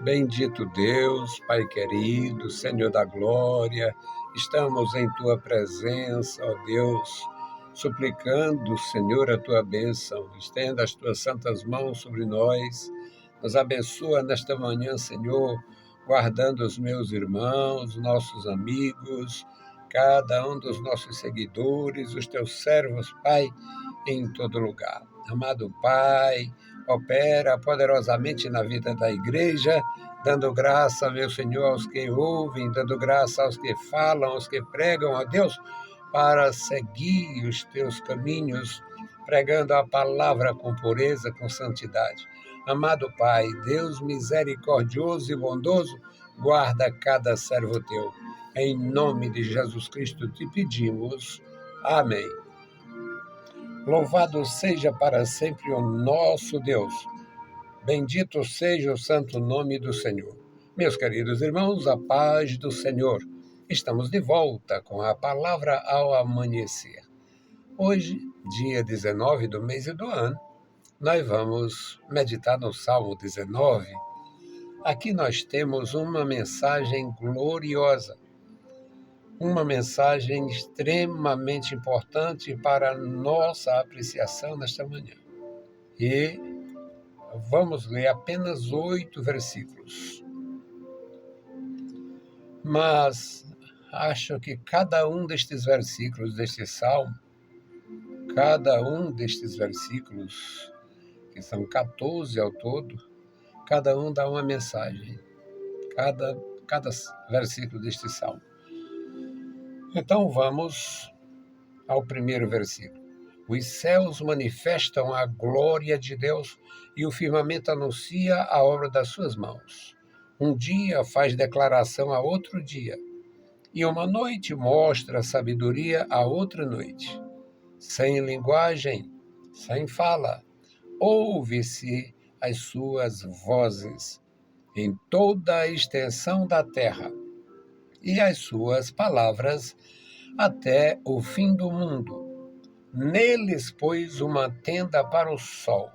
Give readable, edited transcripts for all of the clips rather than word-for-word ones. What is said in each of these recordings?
Bendito Deus, Pai querido, Senhor da glória, estamos em Tua presença, ó Deus, suplicando, Senhor, a Tua bênção. Estenda as Tuas santas mãos sobre nós, nos abençoa nesta manhã, Senhor, guardando os meus irmãos, nossos amigos, cada um dos nossos seguidores, os Teus servos, Pai, em todo lugar. Amado Pai, opera poderosamente na vida da igreja, dando graça, meu Senhor, aos que ouvem, dando graça aos que falam, aos que pregam, ó Deus, para seguir os teus caminhos, pregando a palavra com pureza, com santidade. Amado Pai, Deus misericordioso e bondoso, guarda cada servo teu. Em nome de Jesus Cristo te pedimos. Amém. Louvado seja para sempre o nosso Deus. Bendito seja o santo nome do Senhor. Meus queridos irmãos, a paz do Senhor. Estamos de volta com a palavra ao amanhecer. Hoje, dia 19 do mês e do ano, nós vamos meditar no Salmo 19. Aqui nós temos uma mensagem gloriosa, uma mensagem extremamente importante para a nossa apreciação nesta manhã. E vamos ler apenas 8 versículos. Mas acho que cada um destes versículos deste salmo, cada um destes versículos, que são 14 ao todo, cada um dá uma mensagem, cada versículo deste salmo. Então vamos ao primeiro versículo. Os céus manifestam a glória de Deus e o firmamento anuncia a obra das suas mãos. Um dia faz declaração a outro dia, e uma noite mostra sabedoria a outra noite. Sem linguagem, sem fala, ouve-se as suas vozes em toda a extensão da terra, e as suas palavras até o fim do mundo. Neles pôs uma tenda para o sol,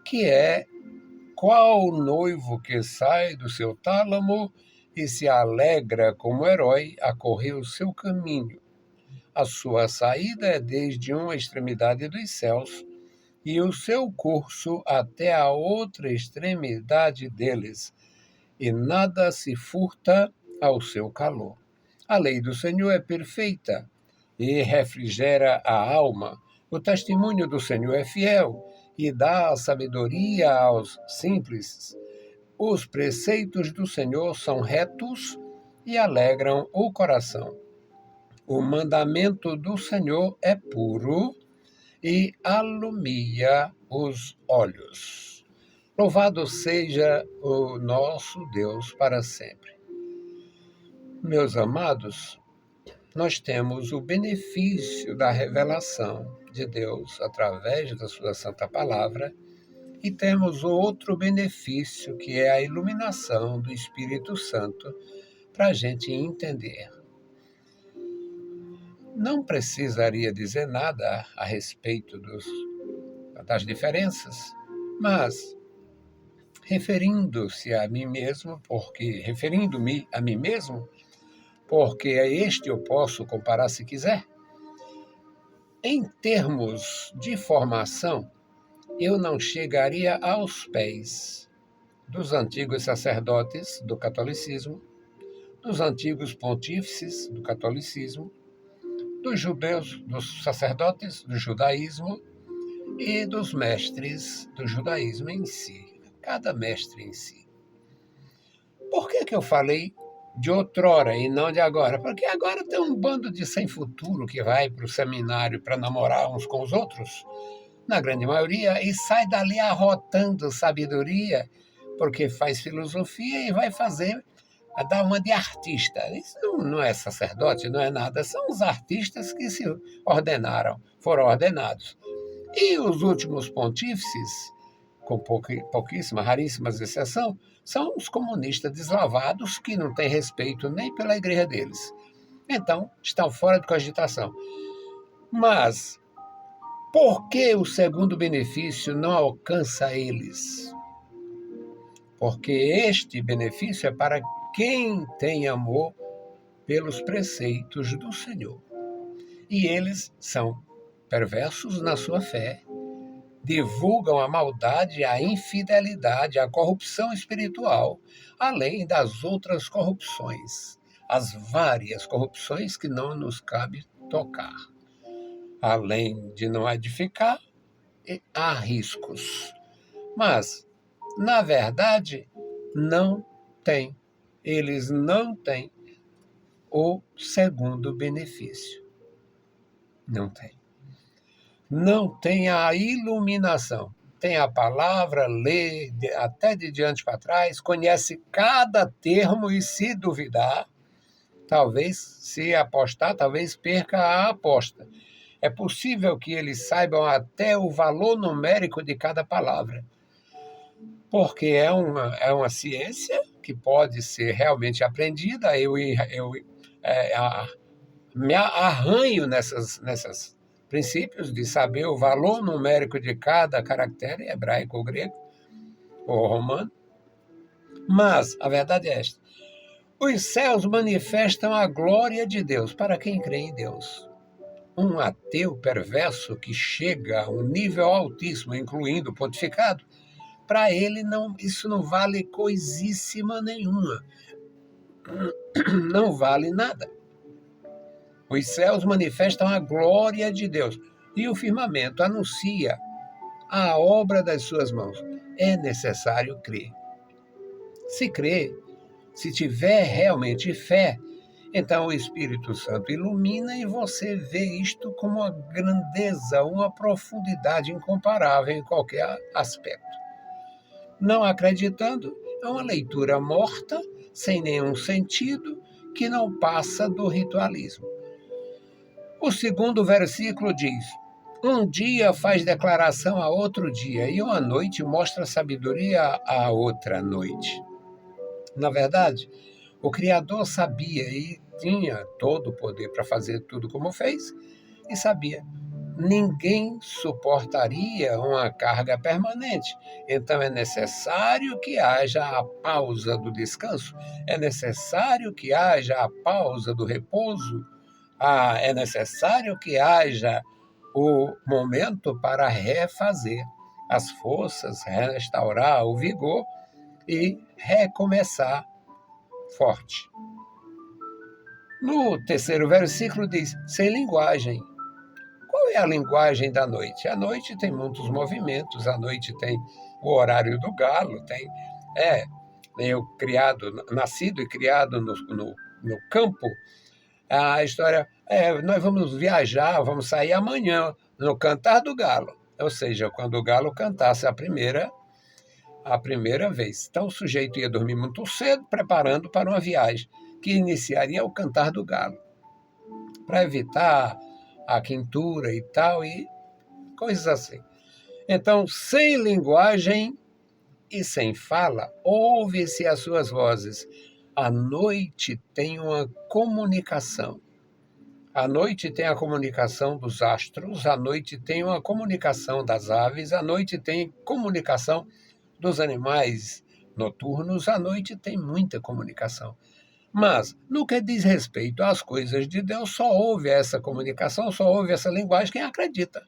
que é qual noivo que sai do seu tálamo e se alegra como herói a correr o seu caminho. A sua saída é desde uma extremidade dos céus e o seu curso até a outra extremidade deles, e nada se furta ao seu calor. A lei do Senhor é perfeita e refrigera a alma. O testemunho do Senhor é fiel e dá a sabedoria aos simples. Os preceitos do Senhor são retos e alegram o coração. O mandamento do Senhor é puro e alumia os olhos. Louvado seja o nosso Deus para sempre. Meus amados, nós temos o benefício da revelação de Deus através da sua santa palavra e temos outro benefício que é a iluminação do Espírito Santo para a gente entender. Não precisaria dizer nada a respeito das diferenças, mas referindo-me a mim mesmo, porque a este eu posso comparar se quiser. Em termos de formação, eu não chegaria aos pés dos antigos sacerdotes do catolicismo, dos antigos pontífices do catolicismo, dos judeus, dos sacerdotes do judaísmo e dos mestres do judaísmo em si, cada mestre em si. Por que eu falei de outrora e não de agora? Porque agora tem um bando de sem futuro que vai para o seminário para namorar uns com os outros, na grande maioria, e sai dali arrotando sabedoria, porque faz filosofia e vai dar uma de artista. Isso não é sacerdote, não é nada, são os artistas que se ordenaram, foram ordenados. E os últimos pontífices, com pouquíssimas, raríssimas exceções, são os comunistas deslavados que não têm respeito nem pela igreja deles. Então, estão fora de cogitação. Mas, por que o segundo benefício não alcança eles? porque este benefício é para quem tem amor pelos preceitos do Senhor. E eles são perversos na sua fé, divulgam a maldade, a infidelidade, a corrupção espiritual, além das outras corrupções, as várias corrupções que não nos cabe tocar. Além de não edificar, há riscos. Mas, na verdade, não tem. Eles não têm o segundo benefício. Não tem. Não tem a iluminação. Tem a palavra, lê até de diante para trás, conhece cada termo e se duvidar, talvez se apostar, talvez perca a aposta. É possível que eles saibam até o valor numérico de cada palavra, porque é uma ciência que pode ser realmente aprendida. Eu me arranho nessas princípios de saber o valor numérico de cada caractere, hebraico ou grego, ou romano. Mas a verdade é esta: os céus manifestam a glória de Deus para quem crê em Deus. Um ateu perverso que chega a um nível altíssimo, incluindo o pontificado, para ele isso não vale coisíssima nenhuma. Não vale nada. Os céus manifestam a glória de Deus e o firmamento anuncia a obra das suas mãos. É necessário crer. Se crer, se tiver realmente fé, então o Espírito Santo ilumina e você vê isto como uma grandeza, uma profundidade incomparável em qualquer aspecto. Não acreditando, é uma leitura morta, sem nenhum sentido, que não passa do ritualismo. O segundo versículo diz: um dia faz declaração a outro dia, e uma noite mostra sabedoria a outra noite. Na verdade, o Criador sabia e tinha todo o poder para fazer tudo como fez, e sabia. Ninguém suportaria uma carga permanente. Então é necessário que haja a pausa do descanso, é necessário que haja a pausa do repouso, é necessário que haja o momento para refazer as forças, restaurar o vigor e recomeçar forte. No terceiro versículo diz: sem linguagem. Qual é a linguagem da noite? A noite tem muitos movimentos, a noite tem o horário do galo, eu nascido e criado no campo, a história nós vamos viajar, vamos sair amanhã, no cantar do galo. Ou seja, quando o galo cantasse a primeira vez. Então o sujeito ia dormir muito cedo, preparando para uma viagem, que iniciaria o cantar do galo, para evitar a quentura e tal, e coisas assim. Então, sem linguagem e sem fala, ouve-se as suas vozes. A noite tem uma comunicação. A noite tem a comunicação dos astros, a noite tem uma comunicação das aves, a noite tem comunicação dos animais noturnos, a noite tem muita comunicação. Mas, no que diz respeito às coisas de Deus, só ouve essa comunicação, só ouve essa linguagem quem acredita.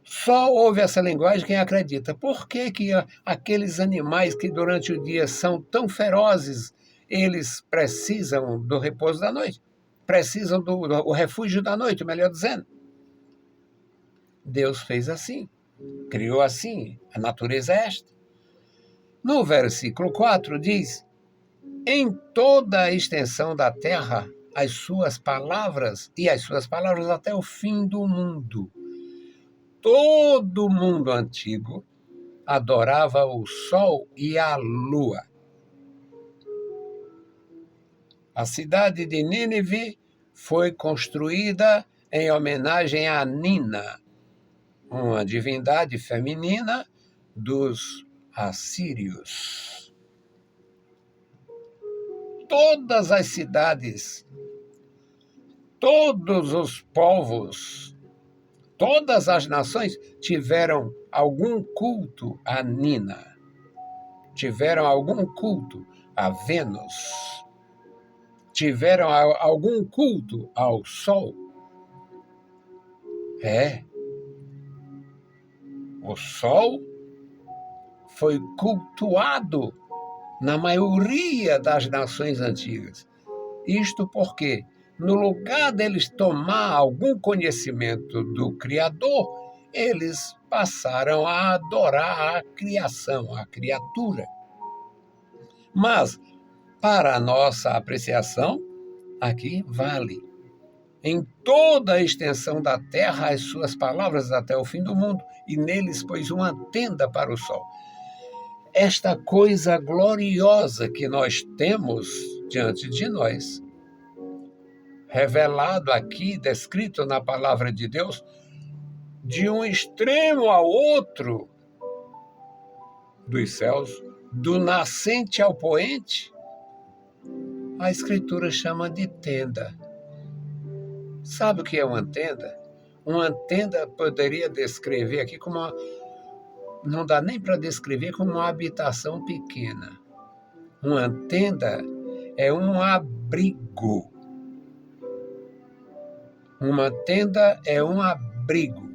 Só ouve essa linguagem quem acredita. Por que aqueles animais que durante o dia são tão ferozes, eles precisam do repouso da noite? Precisam do refúgio da noite, melhor dizendo. Deus fez assim, criou assim, a natureza é esta. No versículo 4 diz: em toda a extensão da terra, as suas palavras até o fim do mundo. Todo mundo antigo adorava o sol e a lua. A cidade de Nínive foi construída em homenagem a Nina, uma divindade feminina dos assírios. Todas as cidades, todos os povos, todas as nações tiveram algum culto a Nina. tiveram algum culto a Vênus, tiveram algum culto ao Sol. O Sol foi cultuado na maioria das nações antigas. Isto porque, no lugar deles tomar algum conhecimento do Criador, eles passaram a adorar a criação, a criatura. Mas, para a nossa apreciação, aqui vale. Em toda a extensão da terra, as suas palavras até o fim do mundo, e neles pôs uma tenda para o sol. Esta coisa gloriosa que nós temos diante de nós, revelado aqui, descrito na palavra de Deus, de um extremo ao outro dos céus, do nascente ao poente, a Escritura chama de tenda. Sabe o que é uma tenda? Uma tenda poderia descrever aqui como uma... Não dá nem para descrever como uma habitação pequena. Uma tenda é um abrigo. Uma tenda é um abrigo.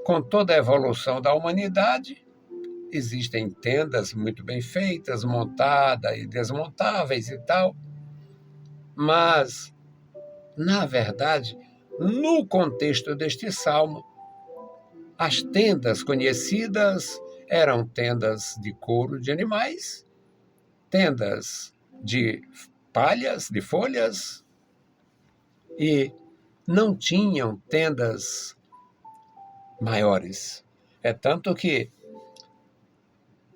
Com toda a evolução da humanidade, existem tendas muito bem feitas, montadas e desmontáveis e tal. Mas, na verdade, no contexto deste salmo, as tendas conhecidas eram tendas de couro de animais, tendas de palhas, de folhas, e não tinham tendas maiores. É tanto que,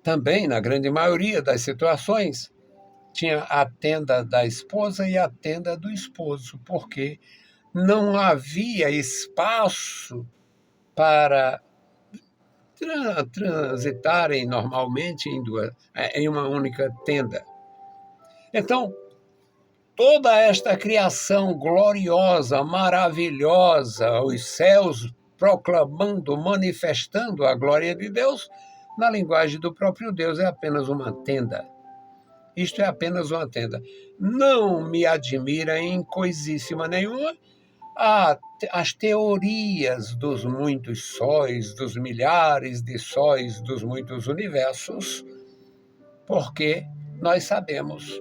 também, na grande maioria das situações, tinha a tenda da esposa e a tenda do esposo, porque não havia espaço para transitarem normalmente em uma única tenda. Então, toda esta criação gloriosa, maravilhosa, os céus proclamando, manifestando a glória de Deus, na linguagem do próprio Deus, é apenas uma tenda. Isto é apenas uma tenda. Não me admira em coisíssima nenhuma as teorias dos muitos sóis, dos milhares de sóis, dos muitos universos, porque nós sabemos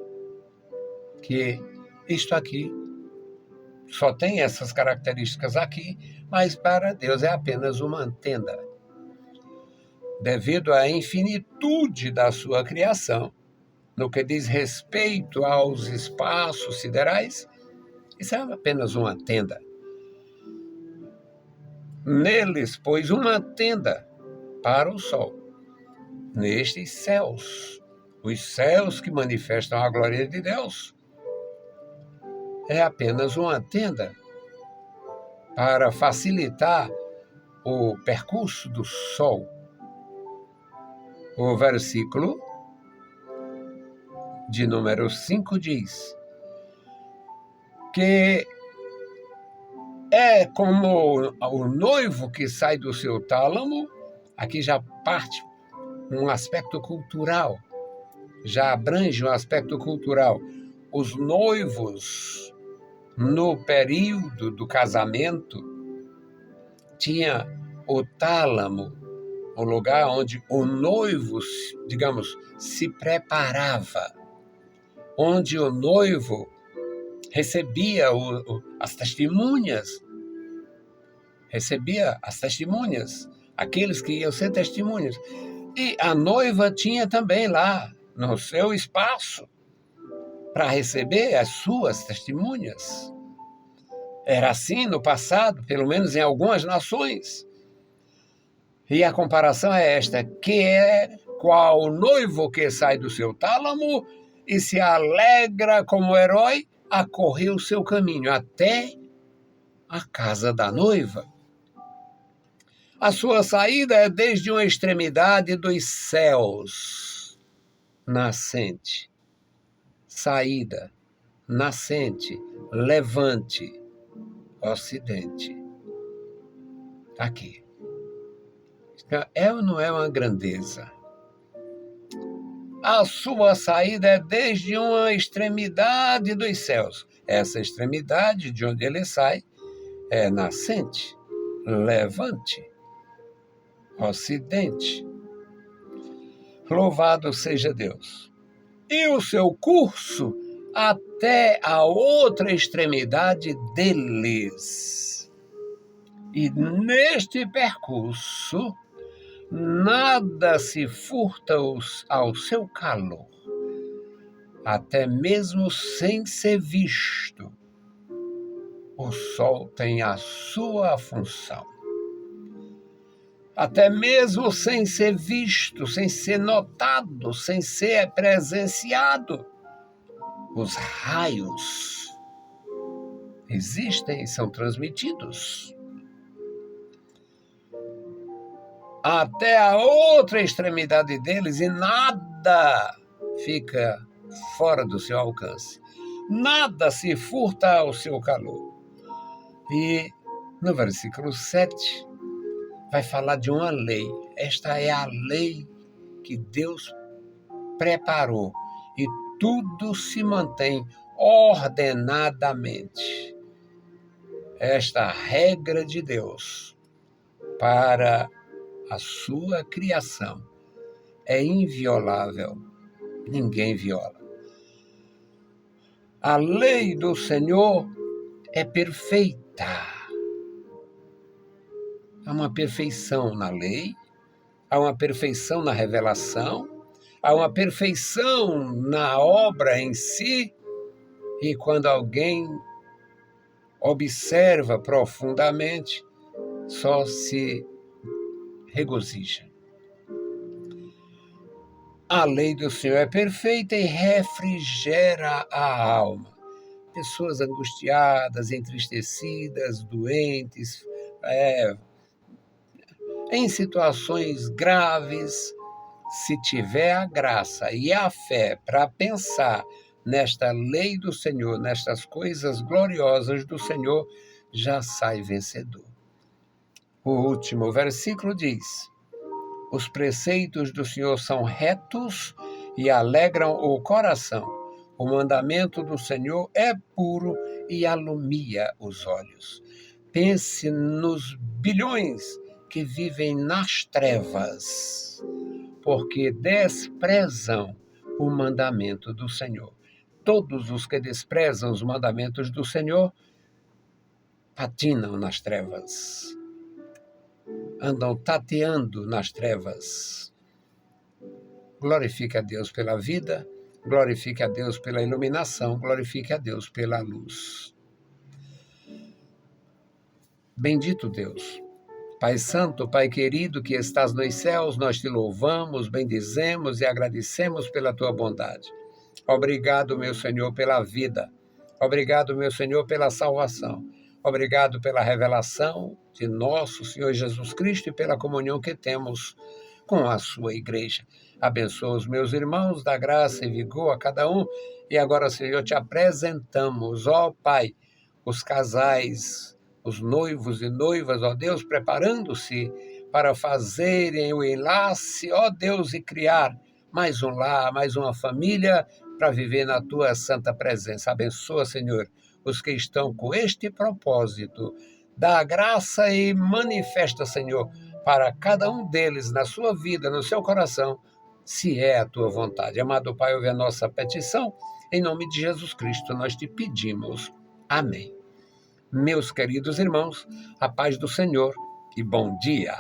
que isto aqui só tem essas características aqui, mas para Deus é apenas uma tenda. Devido à infinitude da sua criação, no que diz respeito aos espaços siderais, isso é apenas uma tenda. Neles pôs uma tenda para o sol, nestes céus, os céus que manifestam a glória de Deus, é apenas uma tenda para facilitar o percurso do sol. O versículo de número 5 diz que é como o noivo que sai do seu tálamo. Aqui já parte um aspecto cultural, já abrange um aspecto cultural. Os noivos, no período do casamento, tinha o tálamo, o lugar onde o noivo, digamos, se preparava, onde o noivo recebia as testemunhas, aqueles que iam ser testemunhas. E a noiva tinha também lá, no seu espaço, para receber as suas testemunhas. Era assim no passado, pelo menos em algumas nações. E a comparação é esta, que é qual o noivo que sai do seu tálamo e se alegra como herói a correr o seu caminho até a casa da noiva. A sua saída é desde uma extremidade dos céus, nascente, saída, nascente, levante, ocidente. Aqui. É ou não é uma grandeza? A sua saída é desde uma extremidade dos céus. Essa extremidade de onde ele sai é nascente, levante, ocidente. Louvado seja Deus. E o seu curso até a outra extremidade deles. E neste percurso, nada se furta ao seu calor, até mesmo sem ser visto. O sol tem a sua função. Até mesmo sem ser visto, sem ser notado, sem ser presenciado, os raios existem e são transmitidos. Até a outra extremidade deles e nada fica fora do seu alcance. Nada se furta ao seu calor. E no versículo 7 vai falar de uma lei. Esta é a lei que Deus preparou e tudo se mantém ordenadamente. Esta regra de Deus para a sua criação é inviolável. Ninguém viola. A lei do Senhor é perfeita. Há uma perfeição na lei, há uma perfeição na revelação, há uma perfeição na obra em si, e quando alguém observa profundamente, só se regozija. A lei do Senhor é perfeita e refrigera a alma. Pessoas angustiadas, entristecidas, doentes, em situações graves, se tiver a graça e a fé para pensar nesta lei do Senhor, nestas coisas gloriosas do Senhor, já sai vencedor. O último versículo diz: os preceitos do Senhor são retos e alegram o coração. O mandamento do Senhor é puro e alumia os olhos. Pense nos bilhões que vivem nas trevas, porque desprezam o mandamento do Senhor. Todos os que desprezam os mandamentos do Senhor patinam nas trevas, andam tateando nas trevas. Glorifique a Deus pela vida, glorifique a Deus pela iluminação, glorifique a Deus pela luz. Bendito Deus, Pai Santo, Pai querido que estás nos céus, nós te louvamos, bendizemos e agradecemos pela tua bondade. Obrigado, meu Senhor, pela vida. Obrigado, meu Senhor, pela salvação. Obrigado pela revelação de nosso Senhor Jesus Cristo e pela comunhão que temos com a sua igreja. Abençoa os meus irmãos, dá graça e vigor a cada um. E agora, Senhor, te apresentamos, ó Pai, os casais, os noivos e noivas, ó Deus, preparando-se para fazerem o enlace, ó Deus, e criar mais um lar, mais uma família para viver na tua santa presença. Abençoa, Senhor, os que estão com este propósito. Dá graça e manifesta, Senhor, para cada um deles, na sua vida, no seu coração, se é a tua vontade. Amado Pai, ouve a nossa petição. Em nome de Jesus Cristo, nós te pedimos. Amém. Meus queridos irmãos, a paz do Senhor e bom dia.